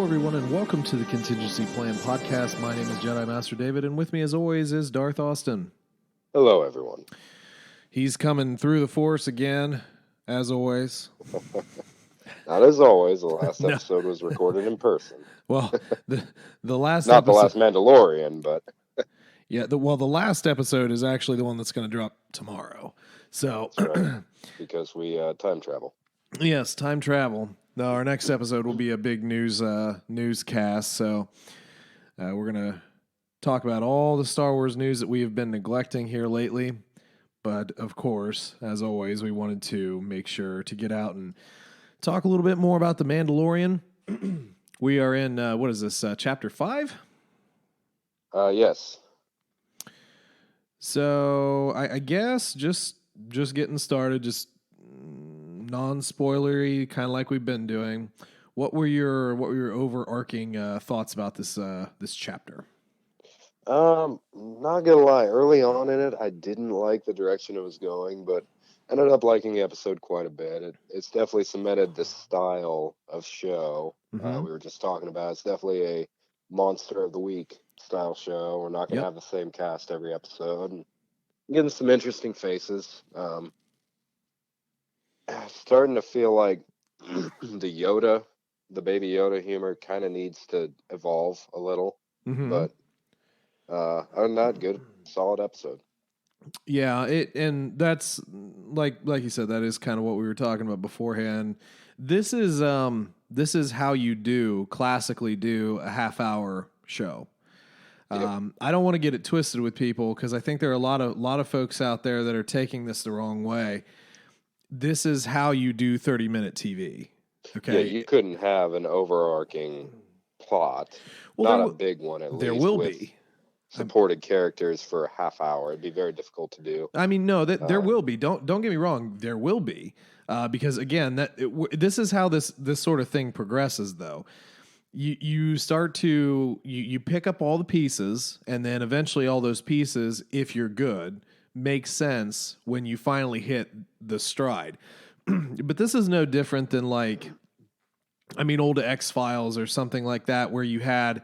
everyone, and welcome to the Contingency Plan Podcast. My name is Jedi Master David, and with me, as always, is Darth Austin. Hello, everyone. He's coming through the Force again, as always. Not as always. The last episode was recorded in person. Well, the last Not episode, the last Mandalorian, but yeah. The last episode is actually the one that's going to drop tomorrow. So, that's right, because we time travel. Yes, time travel. No, our next episode will be a big newscast. So we're going to talk about all the Star Wars news that we have been neglecting here lately. But, of course, as always, we wanted to make sure to get out and talk a little bit more about The Mandalorian. We are in, what is this, Chapter 5? Yes. So, I guess just getting started, just non-spoilery, kind of like we've been doing. What were your overarching thoughts about this chapter? Not gonna lie, early on in it, I didn't like the direction it was going, but ended up liking the episode quite a bit. It's definitely cemented the style of show we were just talking about. It's definitely a Monster of the Week style show. We're not gonna have the same cast every episode. And getting some interesting faces. Starting to feel like the Baby Yoda humor kind of needs to evolve a little. But other than that, good, solid episode. Yeah, and that's like you said, that is kind of what we were talking about beforehand. This is how you classically do a half-hour show. I don't want to get it twisted with people because I think there are a lot of folks out there that are taking this the wrong way. This is how you do 30-minute TV. Okay. Yeah, you couldn't have an overarching plot, not a big one at least. There will be supported characters for a half hour. It'd be very difficult to do. I mean, no, there will be. Don't get me wrong. There will be, because again, this is how this sort of thing progresses. Though, you start to you pick up all the pieces, and then eventually all those pieces, if you're good, make sense when you finally hit the stride. But this is no different than old X-Files or something like that, where you had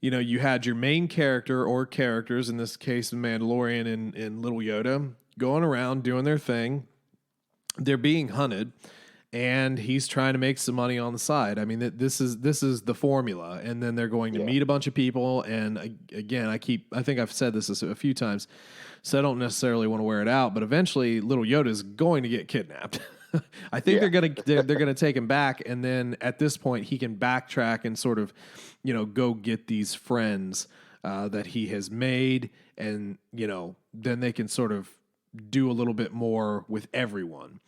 your main character or characters, in this case, the Mandalorian and Little Yoda, going around doing their thing. They're being hunted, and he's trying to make some money on the side. I mean, this is the formula, and then they're going to meet a bunch of people. And again, I think I've said this a few times, so I don't necessarily want to wear it out. But eventually, Little Yoda is going to get kidnapped. I think they're gonna take him back, and then at this point, he can backtrack and sort of, go get these friends that he has made, and then they can sort of do a little bit more with everyone.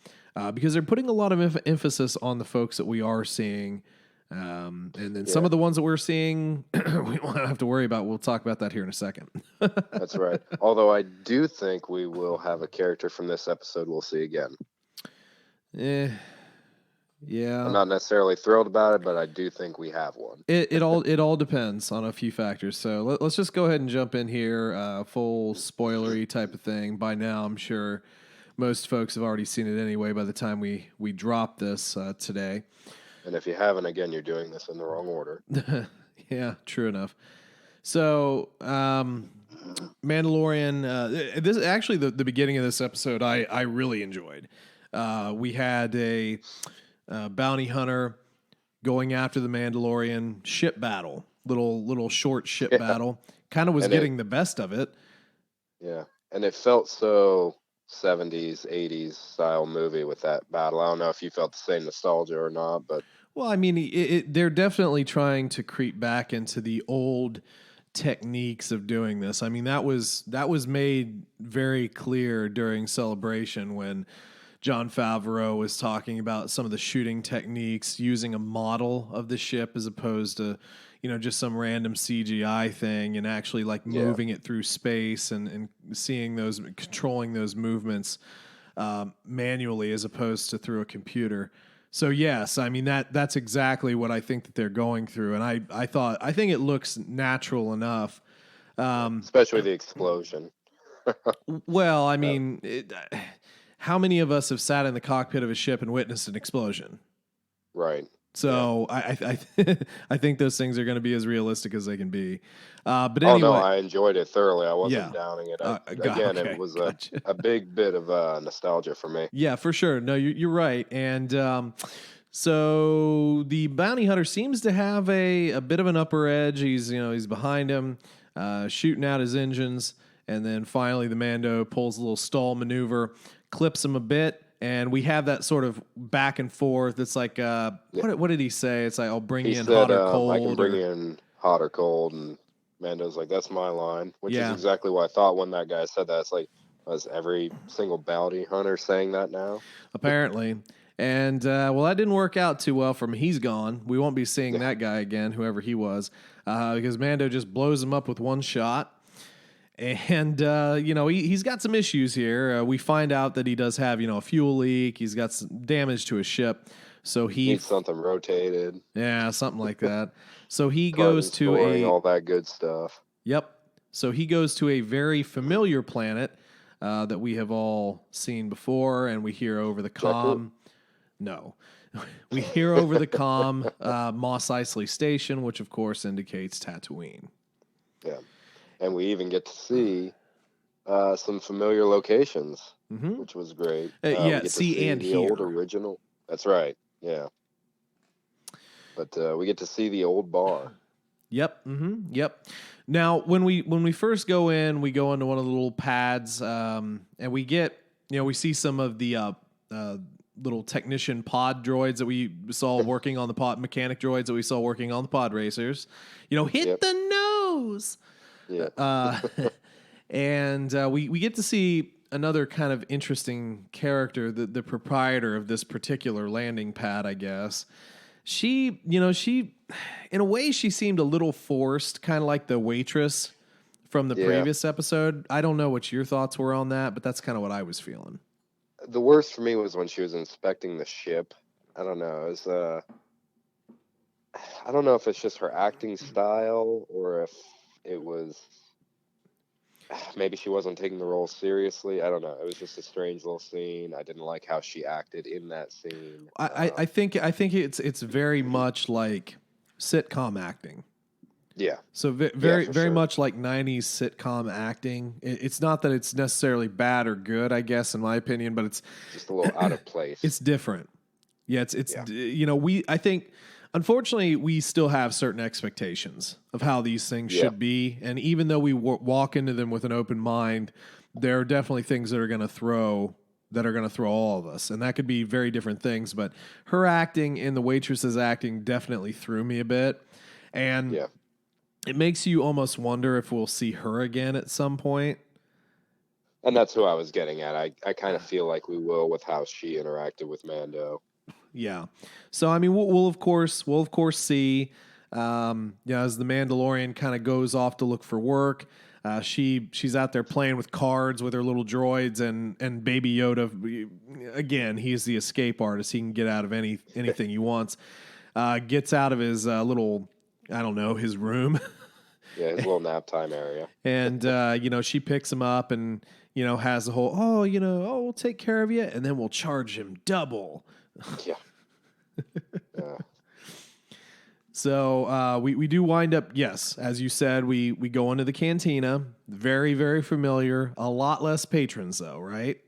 Because they're putting a lot of emphasis on the folks that we are seeing. And then some of the ones that we're seeing, we won't have to worry about. We'll talk about that here in a second. That's right. Although I do think we will have a character from this episode we'll see again. Yeah. I'm not necessarily thrilled about it, but I do think we have one. It all depends on a few factors. So let's just go ahead and jump in here. Full spoilery type of thing. By now, I'm sure most folks have already seen it anyway by the time we drop this today. And if you haven't, again, you're doing this in the wrong order. Yeah, true enough. So, Mandalorian, this actually the beginning of this episode I really enjoyed. We had a bounty hunter going after the Mandalorian ship battle, little short ship battle. Kind of was getting the best of it. Yeah, and it felt so 70s, 80s style movie with that battle. I don't know if you felt the same nostalgia or not, but well, I mean, they're definitely trying to creep back into the old techniques of doing this. I mean, that was made very clear during Celebration when Jon Favreau was talking about some of the shooting techniques using a model of the ship as opposed to, just some random CGI thing, and actually moving it through space and seeing controlling those movements manually as opposed to through a computer. So yes, I mean that's exactly what I think that they're going through, and I think it looks natural enough, especially the explosion. Well, I mean, how many of us have sat in the cockpit of a ship and witnessed an explosion? Right. So I think those things are going to be as realistic as they can be. But Oh no, anyway, I enjoyed it thoroughly. I wasn't yeah. downing it. It Okay, was gotcha. a big bit of nostalgia for me. Yeah, for sure. No, you're right. And so the bounty hunter seems to have a bit of an upper edge. He's behind him, shooting out his engines, and then finally the Mando pulls a little stall maneuver, clips him a bit, and we have that sort of back and forth. It's like what did he say? It's like I'll bring He you in said, hot or "I can cold, bring or you in hot or cold," and Mando's like, "That's my line," which is yeah, exactly what I thought when that guy said that. It's like, was every single bounty hunter saying that now? apparently. And well, that didn't work out too well for him. He's gone. We won't be seeing Yeah, that guy again, whoever he was, because Mando just blows him up with one shot. And he's got some issues here. We find out that he does have a fuel leak. He's got some damage to his ship, so needs something rotated, yeah, something like that. So he carbon goes to storing, a all that good stuff. yep. So he goes to a very familiar planet that we have all seen before, and we hear over the Jakku. comm. No. We hear over the comm Mos Eisley Station, which of course indicates Tatooine. Yeah, and we even get to see some familiar locations, Mm-hmm. which was great. Yeah, We get to see see and the old hear. original. That's right. Yeah, but we get to see the old bar. Yep. Mm-hmm. Yep. Now, when we first go in, we go into one of the little pads, and we get we see some of the little technician pod droids that we saw working on the pod mechanic droids that we saw working on the pod racers. Hit Yep. the nose. Yeah. Uh, and we get to see another kind of interesting character, the proprietor of this particular landing pad, I guess. She in a way she seemed a little forced, kind of like the waitress from the Yeah. previous episode. I don't know what your thoughts were on that, but that's kind of what I was feeling. The worst for me was when she was inspecting the ship. I don't know. It was, I don't know if it's just her acting style or if it was maybe she wasn't taking the role seriously. I don't know. It was just a strange little scene. I didn't like how she acted in that scene. I think it's very much like sitcom acting. Yeah. So Yeah, very for very sure. much like 90s sitcom acting. It's not that it's necessarily bad or good, I guess, in my opinion, but it's Just a little out of place. it's different. Yeah, it's Yeah. I think unfortunately we still have certain expectations of how these things Yeah. should be, and even though we walk into them with an open mind, there are definitely things that are going to throw all of us, and that could be very different things. But her acting and the waitress's acting definitely threw me a bit, and Yeah. it makes you almost wonder if we'll see her again at some point. And that's who I was getting at. I kind of feel like we will with how she interacted with Mando. Yeah. So I mean, we'll of course see, as the Mandalorian kind of goes off to look for work. She's out there playing with cards with her little droids, and Baby Yoda. Again, he's the escape artist. He can get out of anything he wants. Gets out of his little, I don't know, his room. Yeah, his little nap time area. And she picks him up and has the whole we'll take care of you, and then we'll charge him double. Yeah. Yeah. So we do wind up, yes, as you said, we go into the cantina. Very, very familiar. A lot less patrons, though, right?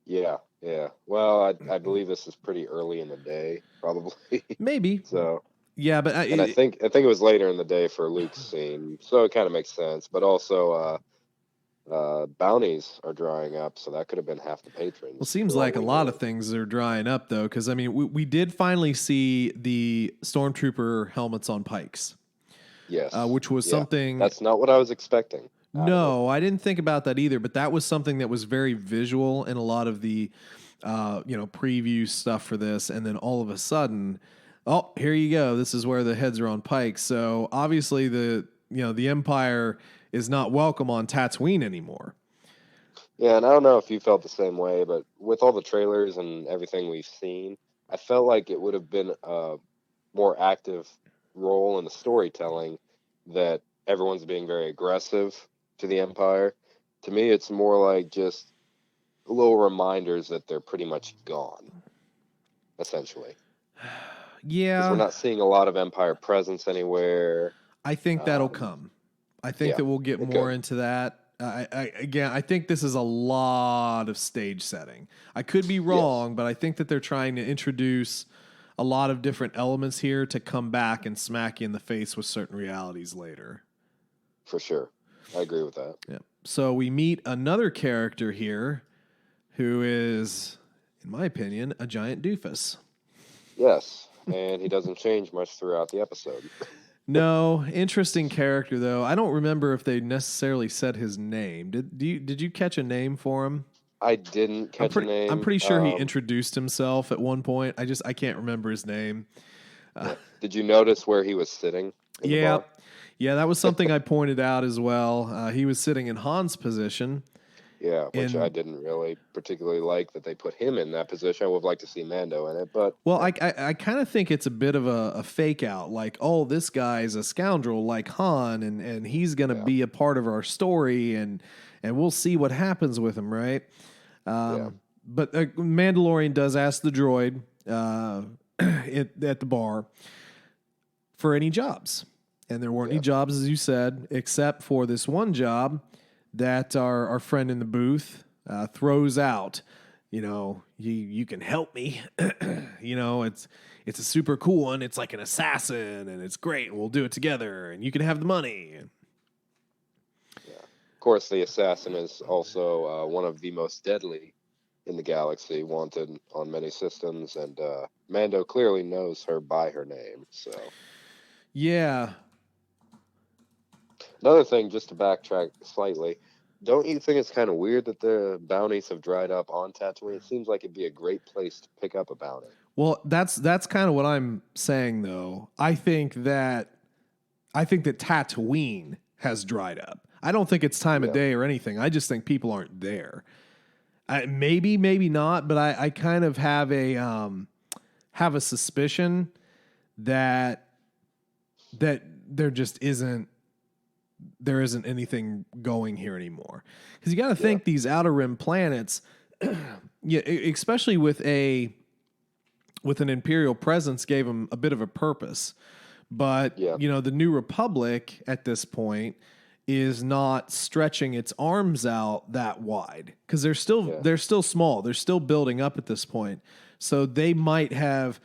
Yeah. Yeah. Well, I believe this is pretty early in the day, probably. Maybe. So, Yeah, but and I think it was later in the day for Luke's scene, so it kind of makes sense. But also, bounties are drying up, so that could have been half the patrons. well, seems for all like a we lot know. of things are drying up, though, because I mean, we did finally see the stormtrooper helmets on Pikes, Yes. which was Yeah. something. That's not what I was expecting. out of No, I didn't think about that either, but that was something that was very visual in a lot of the preview stuff for this, and then all of a sudden, oh, here you go. This is where the heads are on Pikes. So obviously the Empire is not welcome on Tatooine anymore. Yeah, and I don't know if you felt the same way, but with all the trailers and everything we've seen, I felt like it would have been a more active role in the storytelling that everyone's being very aggressive to the Empire. To me, it's more like just little reminders that they're pretty much gone, essentially. Because we're Yeah, not seeing a lot of Empire presence anywhere. I think that'll come. I think Yeah, that we'll get it more could. into that. I think this is a lot of stage setting. I could be Yes, wrong, but I think that they're trying to introduce a lot of different elements here to come back and smack you in the face with certain realities later. for sure. I agree with that. Yeah. So we meet another character here who is, in my opinion, a giant doofus. Yes, and he doesn't change much throughout the episode. No, interesting character though. I don't remember if they necessarily said his name. Did you catch a name for him? I didn't catch a I'm name. pretty sure he introduced himself at one point. I can't remember his name. Yeah. Did you notice where he was sitting in the Yeah. bar? Yeah, that was something I pointed out as well. He was sitting in Han's position. Yeah, which I And didn't really particularly like that they put him in that position. I would have liked to see Mando in it, but well, I kind of think it's a bit of a fake out. Like, oh, this guy's a scoundrel like Han, and he's going to yeah, be a part of our story, and we'll see what happens with him, right? yeah, But Mandalorian does ask the droid at the bar for any jobs. And there weren't any yeah, jobs, as you said, except for this one job that our friend in the booth throws out. You know, you can help me. You know, it's a super cool one. It's like an assassin, and it's great. And we'll do it together, and you can have the money. yeah. Of course, the assassin is also one of the most deadly in the galaxy, wanted on many systems, and Mando clearly knows her by her name. So Yeah, another thing, just to backtrack slightly, don't you think it's kind of weird that the bounties have dried up on Tatooine? It seems like it'd be a great place to pick up a bounty. well, that's kind of what I'm saying, though. I think that Tatooine has dried up. I don't think it's time of Yeah, day or anything. I just think people aren't there. Maybe, maybe not, but I kind of have a suspicion that there just isn't anything going here anymore. Because you got to yeah, think these outer rim planets, yeah, especially with an imperial presence, gave them a bit of a purpose. But yeah, you know, the New Republic at this point is not stretching its arms out that wide because yeah. they're still small. They're still building up at this point. So they might have,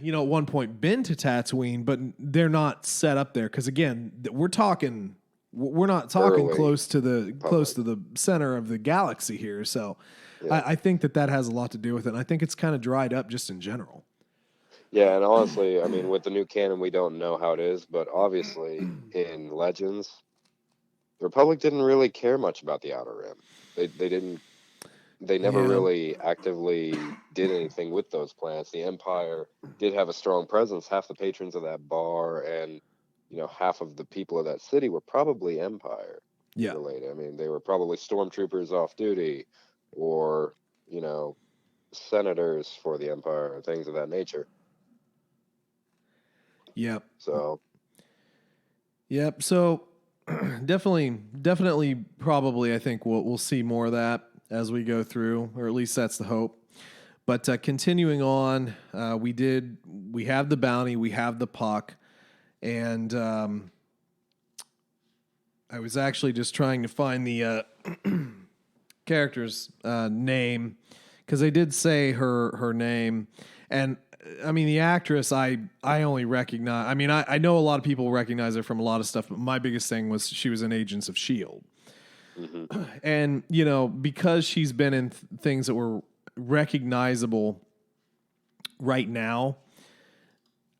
you know, at one point been to Tatooine, but they're not set up there because again, we're not talking Early close to Republic. the center of the galaxy here. So Yeah. I think that has a lot to do with it. And I think it's kind of dried up just in general. Yeah, and honestly, I mean, with the new canon, we don't know how it is, but obviously in Legends, the Republic didn't really care much about the Outer Rim. They never Yeah. really actively did anything with those planets. The Empire did have a strong presence. Half the patrons of that bar and, you know, half of the people of that city were probably Empire Yeah. related. I mean, they were probably stormtroopers off duty or, you know, senators for the Empire or things of that nature. Yep. So, Yep. So definitely, probably, I think we'll see more of that as we go through, or at least that's the hope. But continuing on, we have the bounty, we have the puck, and I was actually just trying to find the character's name because they did say her name, and I mean the actress I only recognize. I mean I know a lot of people recognize her from a lot of stuff, but my biggest thing was she was in Agents of Shield, and you know because she's been in things that were recognizable right now.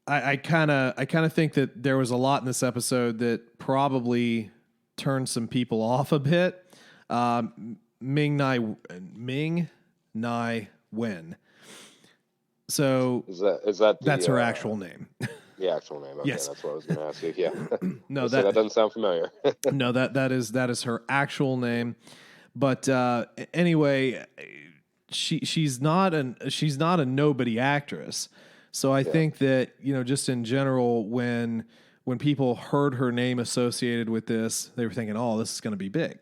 I kind of think that there was a lot in this episode that probably turned some people off a bit. Ming Nai Wen. So is that that's the her actual name. the actual name? Okay, Yes. that's what I was going to ask you. Yeah, No, so that doesn't sound familiar. no, that is her actual name. But anyway, she's not a nobody actress. So I think that, you know, just in general, when people heard her name associated with this, they were thinking, "Oh, this is going to be big."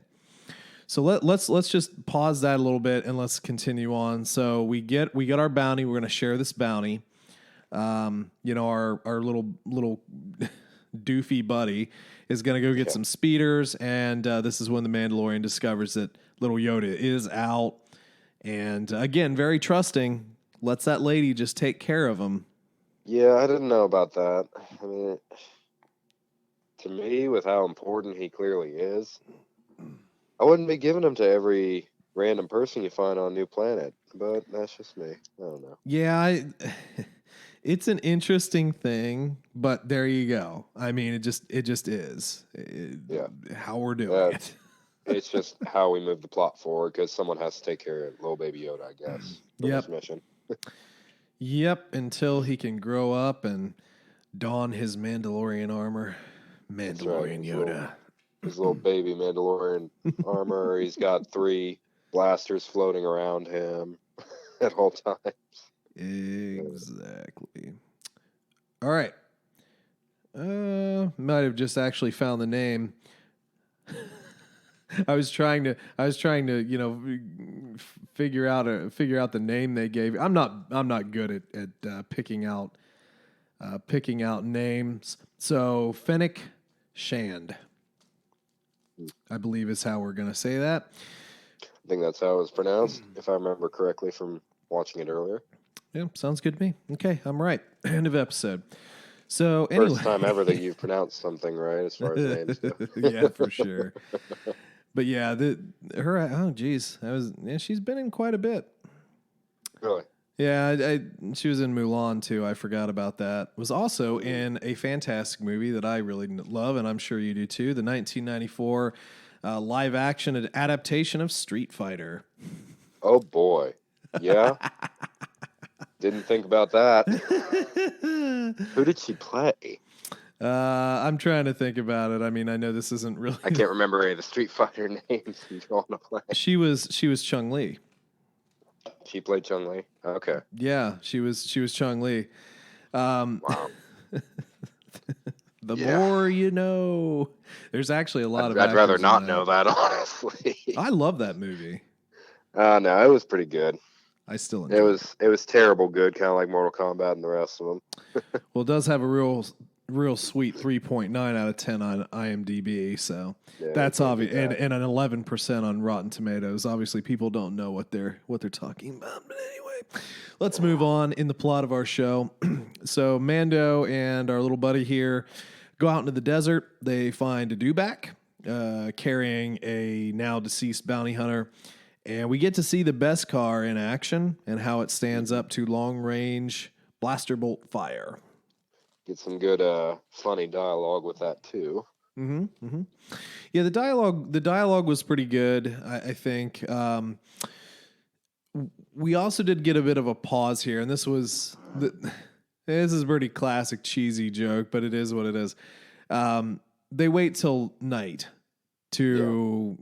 So let's just pause that a little bit and let's continue on. So we get our bounty. We're going to share this bounty. Our little doofy buddy is going to go get some speeders, and this is when the Mandalorian discovers that little Yoda is out, and again, very trusting, lets that lady just take care of him. Yeah, I didn't know about that. I mean, to me, with how important he clearly is, I wouldn't be giving him to every random person you find on a new planet, but that's just me. I don't know. Yeah, it's an interesting thing, but there you go. I mean, it just is how we're doing it. It's just how we move the plot forward because someone has to take care of little baby Yoda, I guess, for this mission. Yep, until he can grow up and don his Mandalorian armor. Mandalorian Yoda. His little baby Mandalorian armor. He's got 3 blasters floating around him at all times. Exactly. All right. Might have just actually found the name. I was trying to, figure out the name they gave. I'm not good at picking out names. So Fennec Shand, I believe is how we're gonna say that. I think that's how it was pronounced, if I remember correctly from watching it earlier. Yeah, sounds good to me. Okay, I'm right. End of episode. So anyway, first time ever that you've pronounced something right as far as names go. Yeah, for sure. But yeah, she's been in quite a bit. Really? Yeah, she was in Mulan too. I forgot about that. Was also in a fantastic movie that I really love, and I'm sure you do too. The 1994 live action adaptation of Street Fighter. Oh boy, yeah. Didn't think about that. Who did she play? I'm trying to think about it. I mean, I know this isn't really. I can't remember any of the Street Fighter names you want to play. She was Chun-Li. She played Chun-Li. Okay. Yeah, she was Chun-Li. Wow. The more you know. There's actually a lot of. I'd rather not know that, honestly. I love that movie. No, it was pretty good. I still enjoy it. It was terrible good, kind of like Mortal Kombat and the rest of them. Well, it does have a real sweet 3.9 out of 10 on IMDb, so that's obvious, and an 11% on Rotten Tomatoes. Obviously, people don't know what they're talking about, but anyway, let's move on in the plot of our show. So Mando and our little buddy here go out into the desert. They find a dewback carrying a now deceased bounty hunter. And we get to see the Beskar in action and how it stands up to long-range blaster bolt fire. Get some good, funny dialogue with that too. Mm-hmm. Mm-hmm. Yeah, the dialogue was pretty good. I think we also did get a bit of a pause here, and this is a pretty classic cheesy joke, but it is what it is. They wait till night to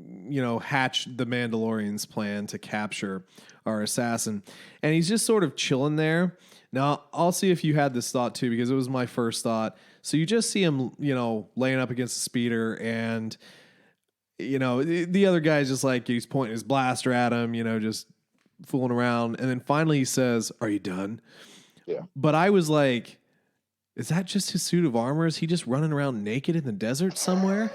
hatch the Mandalorian's plan to capture our assassin, and he's just sort of chilling there. Now I'll see if you had this thought too, because it was my first thought. So you just see him laying up against the speeder, and the other guy's just like, he's pointing his blaster at him, just fooling around, and then finally he says, "Are you done?" Yeah. But I was like, is that just his suit of armor? Is he just running around naked in the desert somewhere?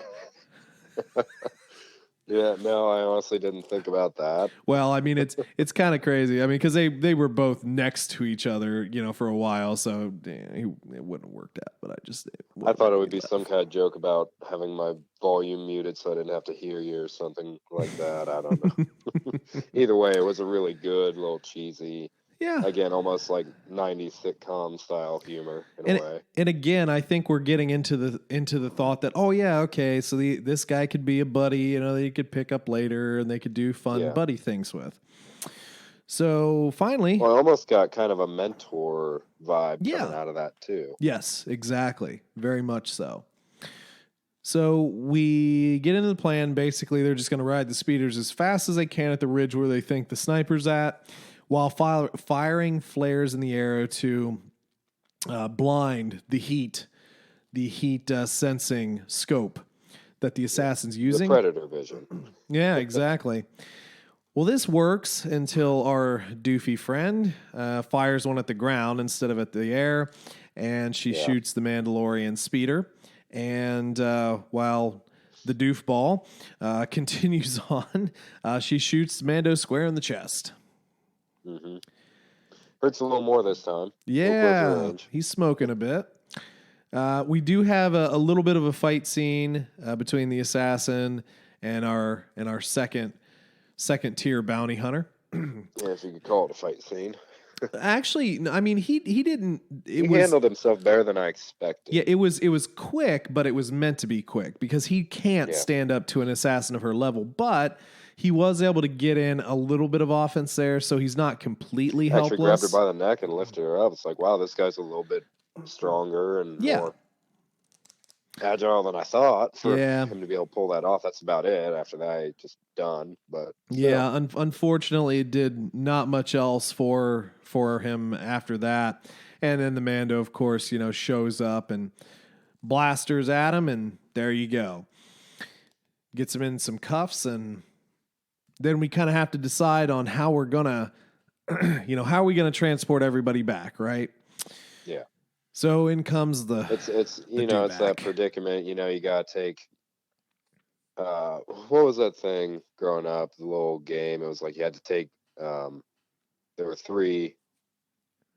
Yeah, no, I honestly didn't think about that. Well, I mean, it's kind of crazy. I mean, because they were both next to each other, for a while, so it wouldn't have worked out. But I thought it would be some kind of joke about having my volume muted so I didn't have to hear you or something like that. I don't know. Either way, it was a really good little cheesy. Yeah. Again, almost like 90s sitcom style humor in a way. And again, I think we're getting into the thought that, oh yeah, okay, so this guy could be a buddy, that you could pick up later and they could do fun buddy things with. So finally, well, I almost got kind of a mentor vibe coming out of that too. Yes, exactly. Very much so. So we get into the plan. Basically, they're just going to ride the speeders as fast as they can at the ridge where they think the sniper's at, while firing flares in the air to blind the heat sensing scope that the assassin's using. The predator vision. Yeah, exactly. Well, this works until our doofy friend fires one at the ground instead of at the air, and she shoots the Mandalorian speeder. And while the doofball continues on, she shoots Mando square in the chest. Mm-hmm. Hurts a little more this time. Yeah, he's smoking a bit. We do have a little bit of a fight scene between the assassin and our second tier bounty hunter. Yeah, if you could call it a fight scene. Actually, I mean he didn't. He handled himself better than I expected. Yeah, it was quick, but it was meant to be quick because he can't stand up to an assassin of her level. But he was able to get in a little bit of offense there, so he's not completely helpless. Actually grabbed her by the neck and lifted her up. It's like, wow, this guy's a little bit stronger and more agile than I thought for him to be able to pull that off. That's about it. After that, just done. But unfortunately, it did not much else for him after that. And then the Mando, of course, shows up and blasters at him, and there you go. Gets him in some cuffs, and then we kind of have to decide on how we're gonna, how are we gonna transport everybody back, right? Yeah. So in comes the it's that predicament. You got to take. What was that thing growing up? The little game. It was like you had to take. There were 3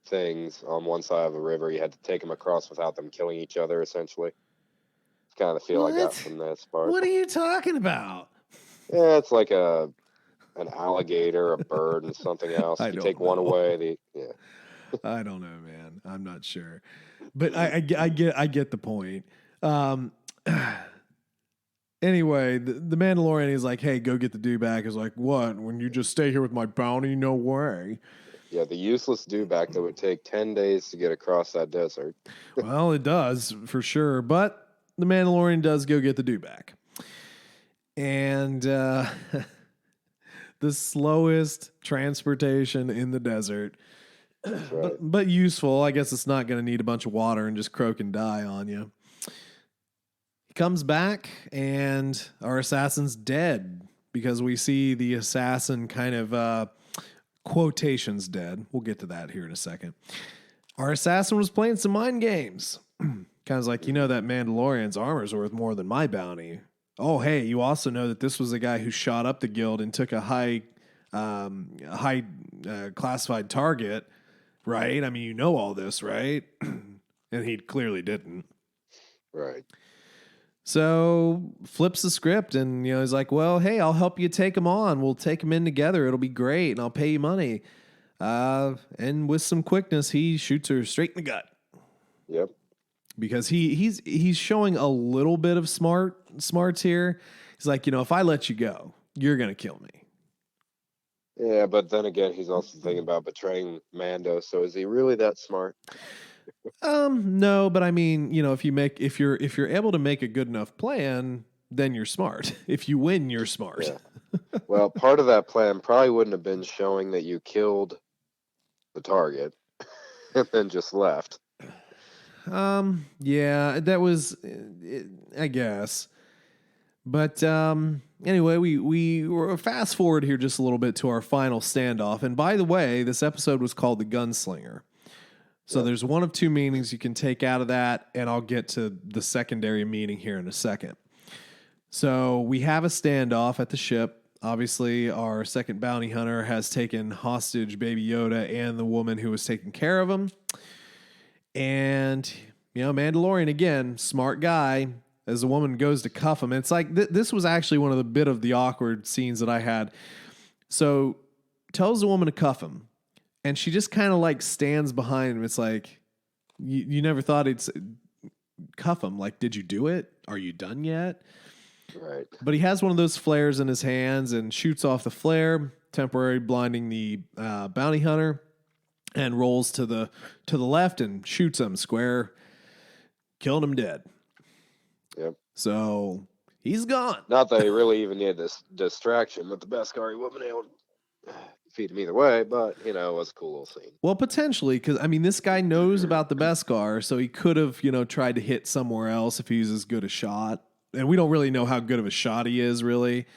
things on one side of a river. You had to take them across without them killing each other. Essentially, it's kind of the feel I got from this part. What are you talking about? Yeah, it's like an alligator, a bird, and something else. You take one away. I don't know, man. I'm not sure, but I get the point. Anyway, the Mandalorian is like, "Hey, go get the dewback." Is like, "What? When you just stay here with my bounty? No way." Yeah, the useless dewback that would take 10 days to get across that desert. Well, it does for sure, but the Mandalorian does go get the dewback, and the slowest transportation in the desert. Right. But useful. I guess it's not going to need a bunch of water and just croak and die on you. He comes back, and our assassin's dead because we see the assassin kind of quotations dead. We'll get to that here in a second. Our assassin was playing some mind games. Kind of like, that Mandalorian's armor is worth more than my bounty. Oh, hey, you also know that this was a guy who shot up the guild and took a high classified target. Right? I mean, all this, right? And he clearly didn't. Right. So flips the script and, he's like, well, hey, I'll help you take him on. We'll take him in together. It'll be great. And I'll pay you money. And with some quickness, he shoots her straight in the gut. Yep. Because he's showing a little bit of smarts here. He's like, if I let you go, you're going to kill me. Yeah, but then again, he's also thinking about betraying Mando. So is he really that smart? No, but I mean, if you're able to make a good enough plan, then you're smart. If you win, you're smart. Yeah. Well, part of that plan probably wouldn't have been showing that you killed the target and then just left. Yeah, that was, I guess. But anyway, we were fast forward here just a little bit to our final standoff. And by the way, this episode was called The Gunslinger. So there's one of 2 meanings you can take out of that, and I'll get to the secondary meaning here in a second. So we have a standoff at the ship. Obviously, our second bounty hunter has taken hostage Baby Yoda and the woman who was taking care of him. And, Mandalorian, again, smart guy. As the woman goes to cuff him, it's like this was actually one of the bit of the awkward scenes that I had. So tells the woman to cuff him, and she just kind of like stands behind him. It's like you never thought he'd cuff him. Like, did you do it? Are you done yet? Right. But he has one of those flares in his hands and shoots off the flare, temporarily blinding the bounty hunter, and rolls to the left and shoots him square, killing him dead. Yep. So he's gone. Not that he really even needed this distraction with the Beskar. He wouldn't have been able to defeat him either way, but, it was a cool little scene. Well, potentially, because, I mean, this guy knows about the Beskar, so he could have, tried to hit somewhere else if he was as good a shot. And we don't really know how good of a shot he is, really.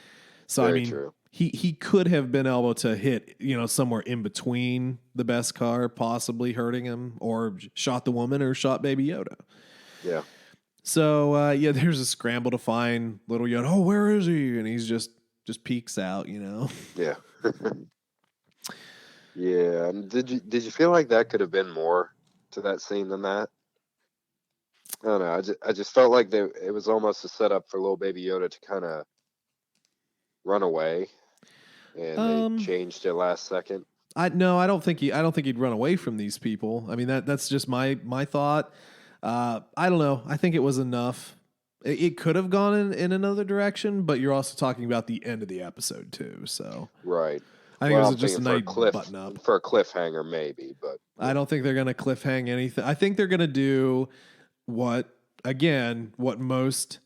So, Very I mean, true. he could have been able to hit, somewhere in between the Beskar, possibly hurting him, or shot the woman or shot Baby Yoda. Yeah. So there's a scramble to find little Yoda. Oh, where is he? And he's just peeks out, Yeah. Yeah. And did you feel like that could have been more to that scene than that? I don't know. I just felt like it was almost a setup for little Baby Yoda to kind of run away, and they changed it last second. I don't think he'd run away from these people. I mean, that's just my thought. I don't know. I think it was enough. It could have gone in another direction, but you're also talking about the end of the episode too. So right. I think it was just a nice button up for a cliffhanger, maybe. But I don't think they're going to cliffhang anything. I think they're going to do what most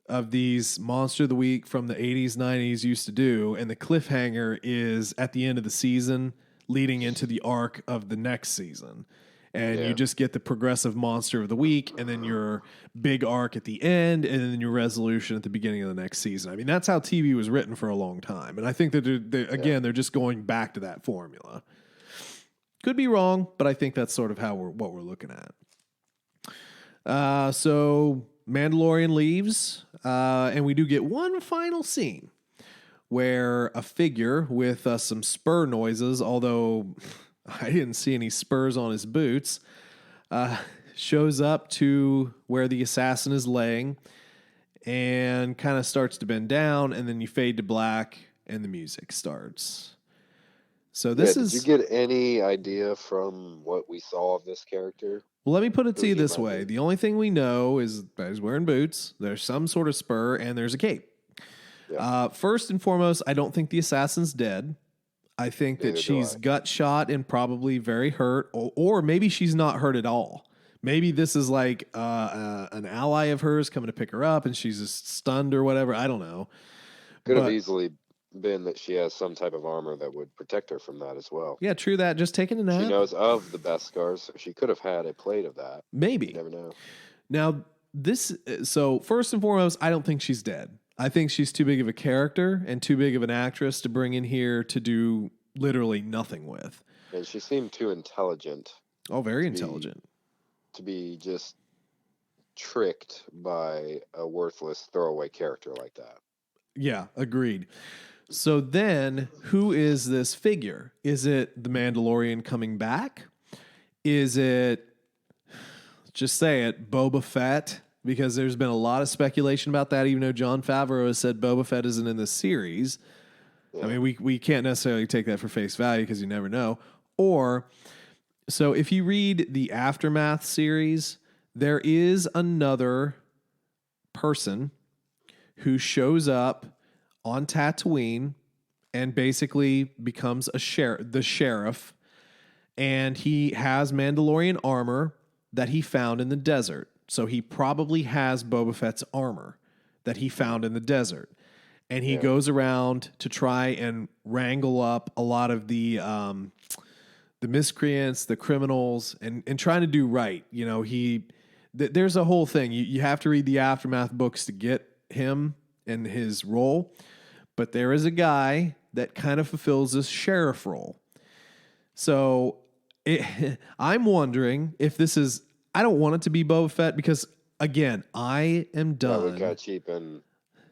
of these Monster of the Week from the 80s, 90s used to do, and the cliffhanger is at the end of the season leading into the arc of the next season. And you just get the progressive Monster of the Week, and then your big arc at the end, and then your resolution at the beginning of the next season. I mean, that's how TV was written for a long time. And I think that, they're just going back to that formula. Could be wrong, but I think that's sort of what we're looking at. So Mandalorian leaves, and we do get one final scene where a figure with some spur noises, although I didn't see any spurs on his boots, shows up to where the assassin is laying and kind of starts to bend down, and then you fade to black and the music starts. So did you get any idea from what we saw of this character? Well, let me put it to you this way. The only thing we know is that he's wearing boots, there's some sort of spur, and there's a cape. Yeah. First and foremost, I don't think the assassin's dead. I think that she's gut shot and probably very hurt, or maybe she's not hurt at all. Maybe this is like an ally of hers coming to pick her up, and she's just stunned or whatever. I don't know. Could have easily been that she has some type of armor that would protect her from that as well. Yeah, true that. Just taking a nap. She knows of the Beskars, so she could have had a plate of that. Maybe. You never know. Now, so first and foremost, I don't think she's dead. I think she's too big of a character and too big of an actress to bring in here to do literally nothing with. And she seemed too intelligent. Oh, very intelligent. To be just tricked by a worthless throwaway character like that. Yeah, agreed. So then, who is this figure? Is it the Mandalorian coming back? Is it, just say it, Boba Fett? Because there's been a lot of speculation about that, even though Jon Favreau has said Boba Fett isn't in this series. Yeah. I mean, we can't necessarily take that for face value because you never know. Or, so if you read the Aftermath series, there is another person who shows up on Tatooine and basically becomes the sheriff, and he has Mandalorian armor that he found in the desert. So he probably has Boba Fett's armor that he found in the desert. And he goes around to try and wrangle up a lot of the miscreants, the criminals, and trying to do right. You know, there's a whole thing. You have to read the Aftermath books to get him and his role. But there is a guy that kind of fulfills this sheriff role. So I'm wondering if this is... I don't want it to be Boba Fett because, again, I am done. That would kind of cheapen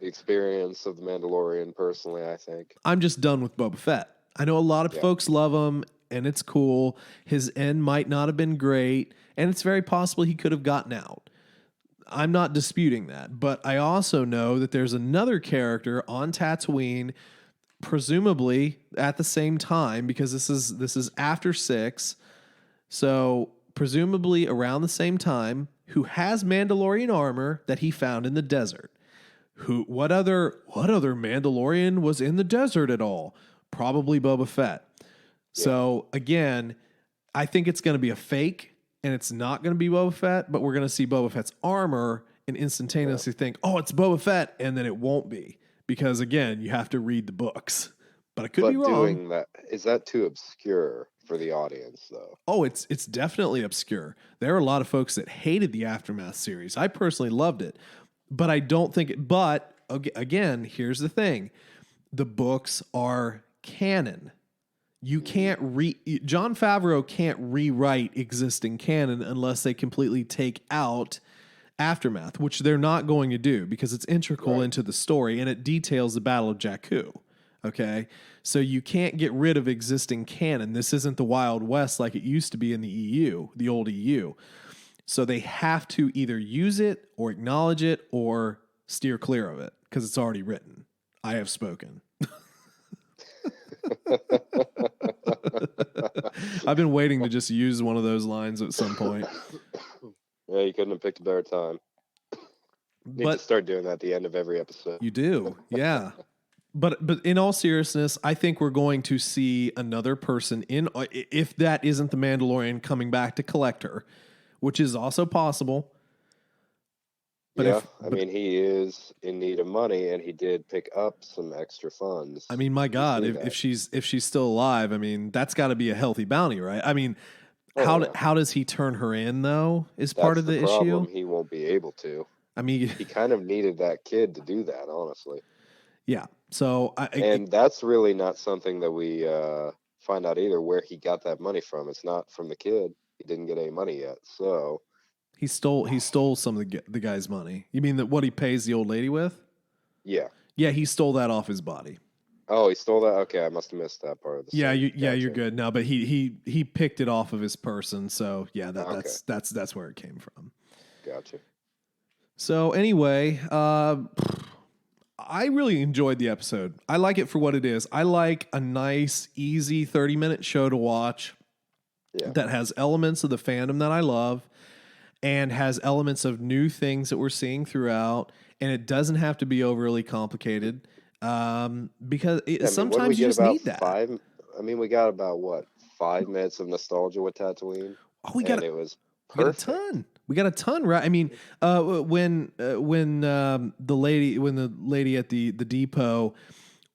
the experience of the Mandalorian, personally, I think. I'm just done with Boba Fett. I know a lot of folks love him, and it's cool. His end might not have been great, and it's very possible he could have gotten out. I'm not disputing that, but I also know that there's another character on Tatooine, presumably at the same time, because this is after 6, so presumably around the same time, who has Mandalorian armor that he found in the desert. What other Mandalorian was in the desert at all? Probably Boba Fett. Yeah. So again, I think it's going to be a fake. And it's not going to be Boba Fett, but we're going to see Boba Fett's armor and instantaneously think, oh, it's Boba Fett, and then it won't be. Because, again, you have to read the books. But I could be wrong. Doing that, is that too obscure for the audience, though? Oh, it's definitely obscure. There are a lot of folks that hated the Aftermath series. I personally loved it. But I don't think... But, again, here's the thing. the books are canon. You can't Jon Favreau can't rewrite existing canon unless they completely take out Aftermath, which they're not going to do because it's integral into the story and it details the Battle of Jakku. Okay. So you can't get rid of existing canon. This isn't the Wild West like it used to be in the EU, the old EU. So they have to either use it or acknowledge it or steer clear of it because it's already written. I have spoken. I've been waiting to just use one of those lines at some point. Yeah, you couldn't have picked a better time. Need to start doing that at the end of every episode. You do, yeah. But in all seriousness, I think we're going to see another person in, if that isn't the Mandalorian, coming back to collect her, which is also possible. But he is in need of money, and he did pick up some extra funds. I mean, my God, if she's still alive, I mean, that's got to be a healthy bounty, right? I mean, how does he turn her in though? Is part of the issue. He won't be able to. I mean, he kind of needed that kid to do that, honestly. Yeah. So, and that's really not something that we find out either. Where he got that money from? It's not from the kid. He didn't get any money yet, so. He stole some of the guy's money. You mean that what he pays the old lady with? Yeah. Yeah, he stole that off his body. Oh, he stole that? Okay, I must have missed that part of the story. You're good. No, but he picked it off of his person, so yeah, that's where it came from. Gotcha. So anyway, I really enjoyed the episode. I like it for what it is. I like a nice, easy 30-minute show to watch that has elements of the fandom that I love. And has elements of new things that we're seeing throughout, and it doesn't have to be overly complicated because sometimes you just need that. We got about 5 minutes of nostalgia with Tatooine. Oh, it was perfect. We got a ton, right? I mean, when the lady at the depot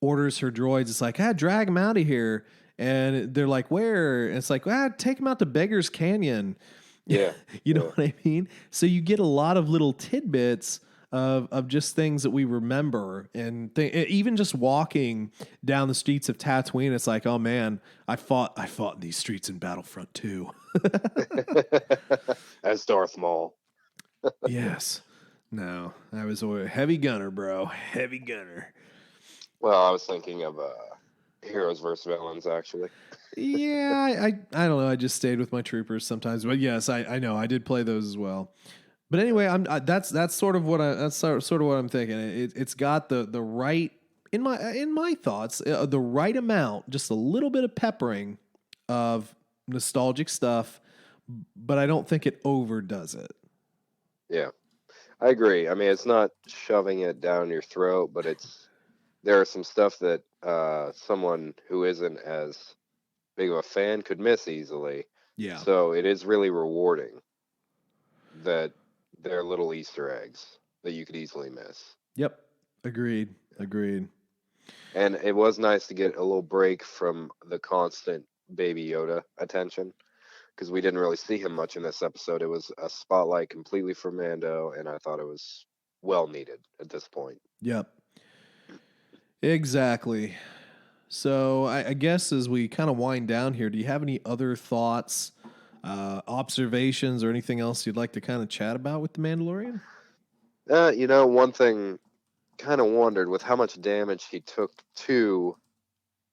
orders her droids, it's like, drag them out of here, and they're like, where? And it's like, take them out to Beggar's Canyon. Yeah. You know what I mean? So you get a lot of little tidbits of just things that we remember. And even just walking down the streets of Tatooine, it's like, oh man, I fought in these streets in Battlefront 2. As Darth Maul. Yes. No, I was a heavy gunner, bro. Heavy gunner. Well, I was thinking of heroes versus villains, actually. Yeah, I don't know. I just stayed with my troopers sometimes, but yes, I know I did play those as well. But anyway, that's sort of what I'm thinking. It's got the right in my thoughts, the right amount, just a little bit of peppering of nostalgic stuff, but I don't think it overdoes it. Yeah, I agree. I mean, it's not shoving it down your throat, but there are some stuff that someone who isn't as big of a fan could miss easily. Yeah. So it is really rewarding that they're little Easter eggs that you could easily miss. Yep. Agreed. And it was nice to get a little break from the constant Baby Yoda attention because we didn't really see him much in this episode. It was a spotlight completely for Mando, and I thought it was well needed at this point. Yep. Exactly. So I guess as we kind of wind down here, do you have any other thoughts, observations, or anything else you'd like to kind of chat about with the Mandalorian? One thing kind of wondered with how much damage he took to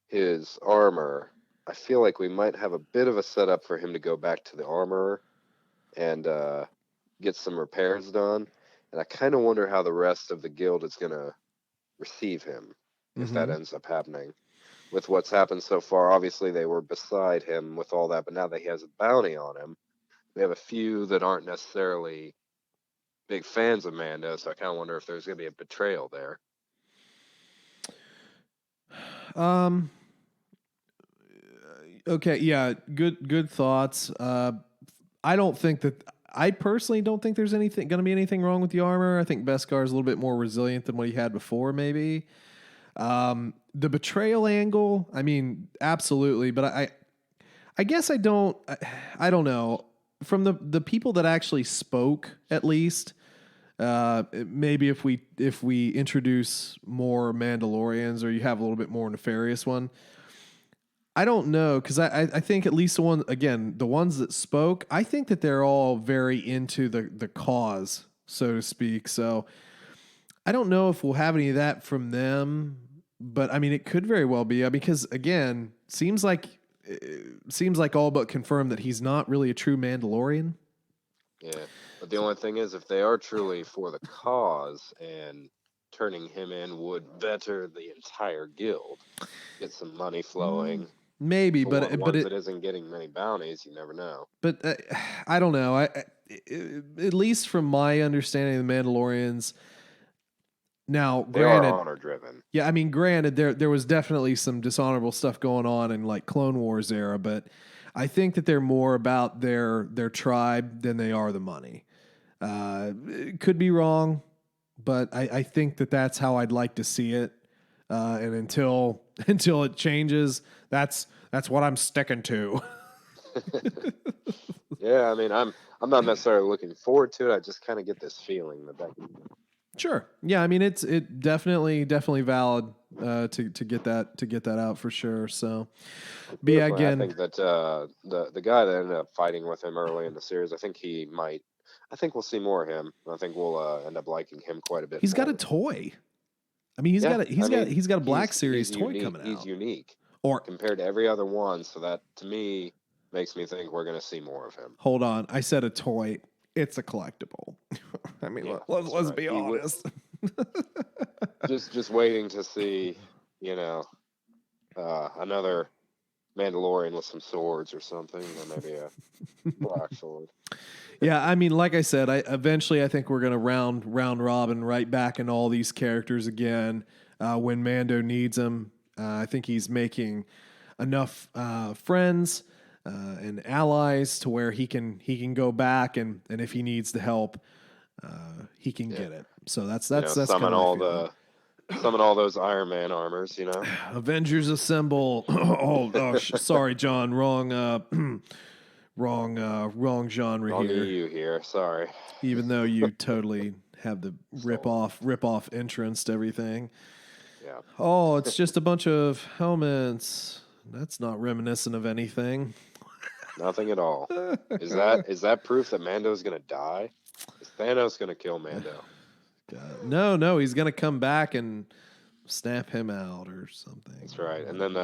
his armor. I feel like we might have a bit of a setup for him to go back to the armorer and get some repairs done. And I kind of wonder how the rest of the guild is going to receive him if that ends up happening. With what's happened so far, obviously they were beside him with all that, but now that he has a bounty on him, we have a few that aren't necessarily big fans of Mando, so I kind of wonder if there's going to be a betrayal there. Okay, yeah, good thoughts. I personally don't think there's going to be anything wrong with the armor. I think Beskar is a little bit more resilient than what he had before, maybe. The betrayal angle, I mean, absolutely, but I guess I don't know. From the people that actually spoke, at least, Maybe if we introduce more Mandalorians, or you have a little bit more nefarious one. I don't know, because I think at least the ones that spoke, I think that they're all very into the cause, so to speak. So I don't know if we'll have any of that from them, but I mean, it could very well be, because again, seems like all but confirmed that he's not really a true Mandalorian. Yeah, but the only thing is, if they are truly for the cause, and turning him in would better the entire guild, get some money flowing. Maybe, For but it isn't getting many bounties. You never know. But I don't know. At least from my understanding of the Mandalorians. Now, They granted, are honor driven. Yeah, I mean, granted, there was definitely some dishonorable stuff going on in like Clone Wars era, but I think that they're more about their tribe than they are the money. It could be wrong, but I think that that's how I'd like to see it. And until it changes, that's what I'm sticking to. Yeah, I mean, I'm not necessarily looking forward to it. I just kind of get this feeling that Sure. Yeah, I mean, it definitely valid to get that out for sure. So, but yeah, again, I think that the guy that ended up fighting with him early in the series, I think we'll see more of him. I think we'll end up liking him quite a bit. He's got a toy. I mean, he's got a Black Series toy unique, coming out. He's unique, or compared to every other one. So that, to me, makes me think we're going to see more of him. Hold on, I said a toy. It's a collectible. I mean, yeah, let's be honest. just waiting to see, another Mandalorian with some swords or something, or maybe a black sword. Yeah, I mean, like I said, eventually I think we're going to round robin right back in all these characters again when Mando needs them. I think he's making enough friends and allies to where he can go back and if he needs the help, he can get it. So that's summon all those Iron Man armors, Avengers assemble. Sorry, John, wrong genre wrong here. EU here, sorry. Even though you totally have the rip off entrance to everything. Yeah. Oh, it's just a bunch of helmets. That's not reminiscent of anything. Nothing at all. Is that proof that Mando's gonna die? Is Thanos gonna kill Mando? God. No, he's gonna come back and snap him out or something. That's right. And then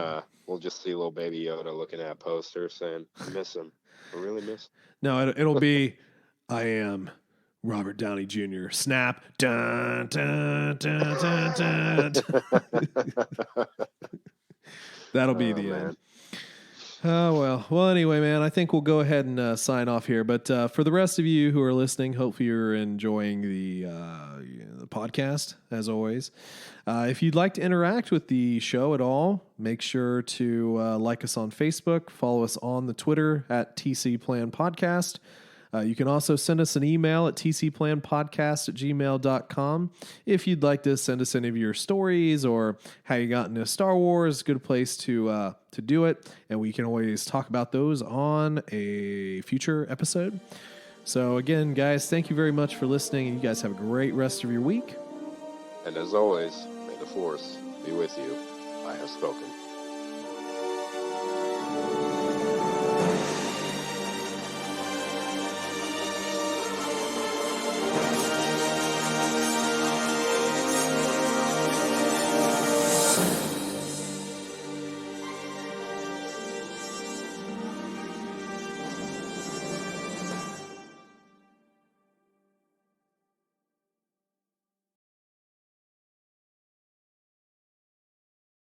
we'll just see little baby Yoda looking at a poster saying, "I miss him. I really miss him." No, it'll be, "I am Robert Downey Jr. Snap. Dun, dun, dun, dun, dun. That'll be the end. Oh, well, anyway, man, I think we'll go ahead and sign off here. But for the rest of you who are listening, hopefully you're enjoying the podcast, as always. If you'd like to interact with the show at all, make sure to like us on Facebook, follow us on the Twitter at TC Plan Podcast. You can also send us an email at tcplanpodcast@gmail.com. If you'd like to send us any of your stories or how you got into Star Wars, good place to do it. And we can always talk about those on a future episode. So again, guys, thank you very much for listening. And you guys have a great rest of your week. And as always, may the Force be with you. I have spoken.